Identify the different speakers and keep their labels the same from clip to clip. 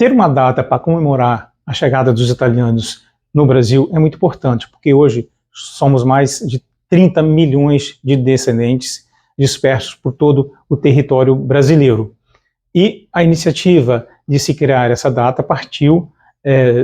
Speaker 1: Ter uma data para comemorar a chegada dos italianos no Brasil é muito importante, porque hoje somos mais de 30 milhões de descendentes dispersos por todo o território brasileiro. E a iniciativa de se criar essa data partiu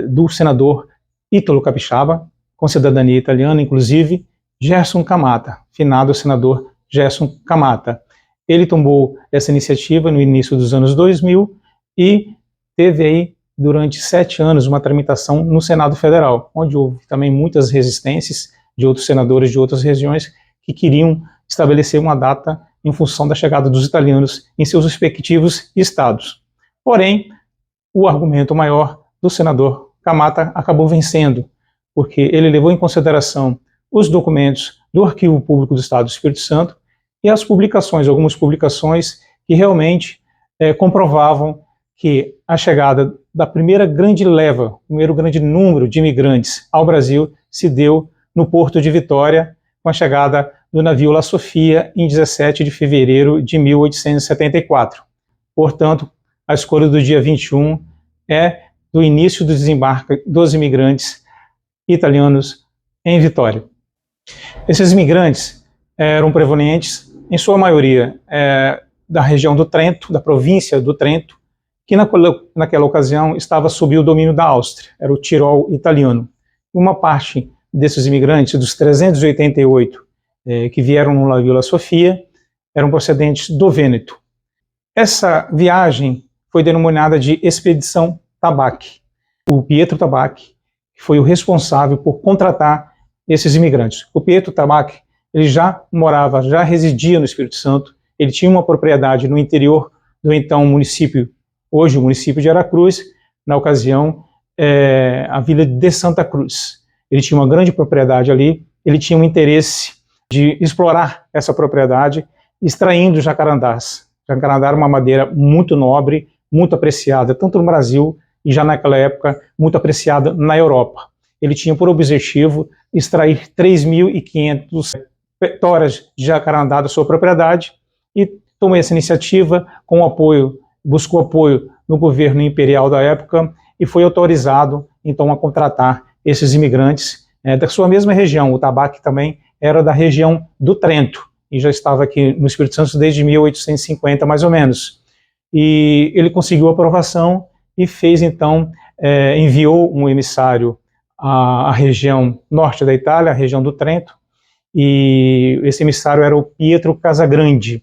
Speaker 1: do senador Ítalo Capixaba, com cidadania italiana, inclusive, Gerson Camata, finado senador Gerson Camata. Ele tomou essa iniciativa no início dos anos 2000 e teve aí, durante 7 anos, uma tramitação no Senado Federal, onde houve também muitas resistências de outros senadores de outras regiões que queriam estabelecer uma data em função da chegada dos italianos em seus respectivos estados. Porém, o argumento maior do senador Camata acabou vencendo, porque ele levou em consideração os documentos do Arquivo Público do Estado do Espírito Santo e as publicações, algumas publicações que realmente comprovavam que a chegada da primeira grande leva, o primeiro grande número de imigrantes ao Brasil se deu no Porto de Vitória, com a chegada do navio La Sofia em 17 de fevereiro de 1874. Portanto, a escolha do dia 21 é do início do desembarque dos imigrantes italianos em Vitória. Esses imigrantes eram provenientes, em sua maioria, da região do Trento, da província do Trento, que naquela ocasião estava sob o domínio da Áustria, era o Tirol italiano. Uma parte desses imigrantes, dos 388 que vieram no navio La Sofia, eram procedentes do Vêneto. Essa viagem foi denominada de Expedição Tabacchi. O Pietro Tabacchi foi o responsável por contratar esses imigrantes. O Pietro Tabacchi, ele já morava, já residia no Espírito Santo, ele tinha uma propriedade no interior do então município, hoje o município de Aracruz, na ocasião a vila de Santa Cruz. Ele tinha uma grande propriedade ali, ele tinha um interesse de explorar essa propriedade, extraindo jacarandás. Jacarandá era uma madeira muito nobre, muito apreciada, tanto no Brasil e já naquela época muito apreciada na Europa. Ele tinha por objetivo extrair 3.500 toras de jacarandá da sua propriedade e tomou essa iniciativa com apoio, buscou apoio no governo imperial da época e foi autorizado então a contratar esses imigrantes da sua mesma região. O Tabacchi também era da região do Trento e já estava aqui no Espírito Santo desde 1850 mais ou menos. E ele conseguiu a aprovação e fez então, enviou um emissário à região norte da Itália, a região do Trento, e esse emissário era o Pietro Casagrande,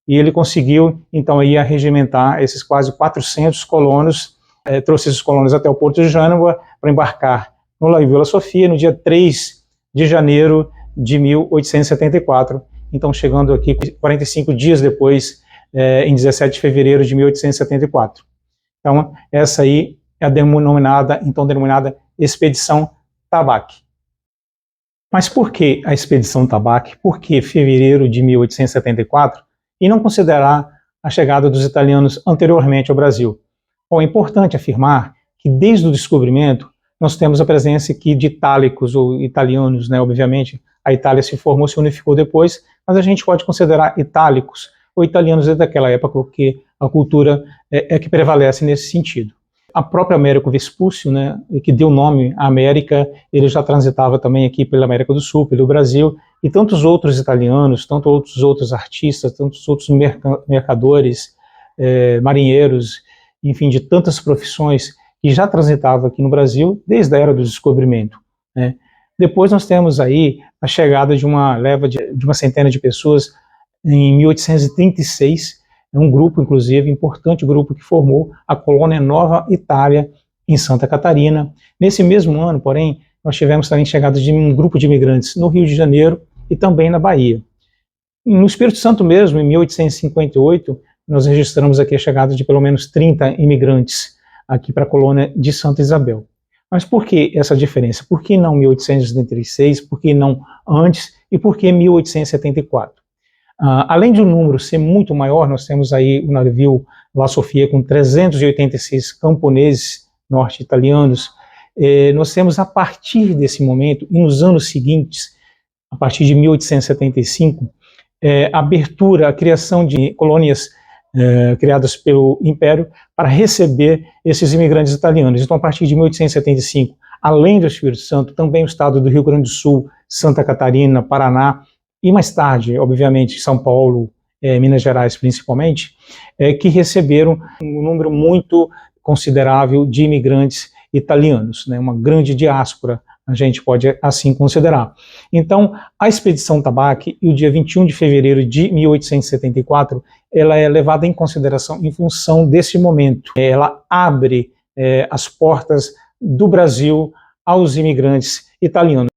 Speaker 1: e ele conseguiu então aí arregimentar esses quase 400 colonos, trouxe esses colonos até o Porto de Gênova para embarcar no navio La Sofia no dia 3 de janeiro de 1874, então chegando aqui 45 dias depois, em 17 de fevereiro de 1874. Então, essa aí é a denominada Expedição Tabacchi. Mas por que a Expedição Tabacchi? Por que fevereiro de 1874? E não considerar a chegada dos italianos anteriormente ao Brasil? Bom, é importante afirmar que desde o descobrimento nós temos a presença aqui de itálicos ou italianos, né? Obviamente a Itália se formou, se unificou depois, mas a gente pode considerar itálicos ou italianos desde aquela época, porque a cultura é que prevalece nesse sentido. A própria Américo Vespúcio, né, que deu nome à América, ele já transitava também aqui pela América do Sul, pelo Brasil, e tantos outros italianos, tantos outros artistas, tantos outros mercadores, marinheiros, enfim, de tantas profissões que já transitavam aqui no Brasil desde a Era do Descobrimento, né. Depois nós temos aí a chegada de uma leva de uma centena de pessoas em 1836, um grupo, inclusive, importante grupo que formou a colônia Nova Itália em Santa Catarina. Nesse mesmo ano, porém, nós tivemos também chegada de um grupo de imigrantes no Rio de Janeiro e também na Bahia. No Espírito Santo mesmo, em 1858, nós registramos aqui a chegada de pelo menos 30 imigrantes aqui para a colônia de Santa Isabel. Mas por que essa diferença? Por que não 1836? Por que não antes? E por que 1874? Além de um número ser muito maior, nós temos aí o navio La Sofia com 386 camponeses norte-italianos. Nós temos a partir desse momento, e nos anos seguintes, a partir de 1875, a abertura, a criação de colônias criadas pelo Império para receber esses imigrantes italianos. Então, a partir de 1875, além do Espírito Santo, também o estado do Rio Grande do Sul, Santa Catarina, Paraná, e mais tarde, obviamente, São Paulo, Minas Gerais principalmente, que receberam um número muito considerável de imigrantes italianos, né, uma grande diáspora, a gente pode assim considerar. Então, a Expedição Tabaque, e o dia 21 de fevereiro de 1874, ela é levada em consideração em função desse momento. Ela abre as portas do Brasil aos imigrantes italianos.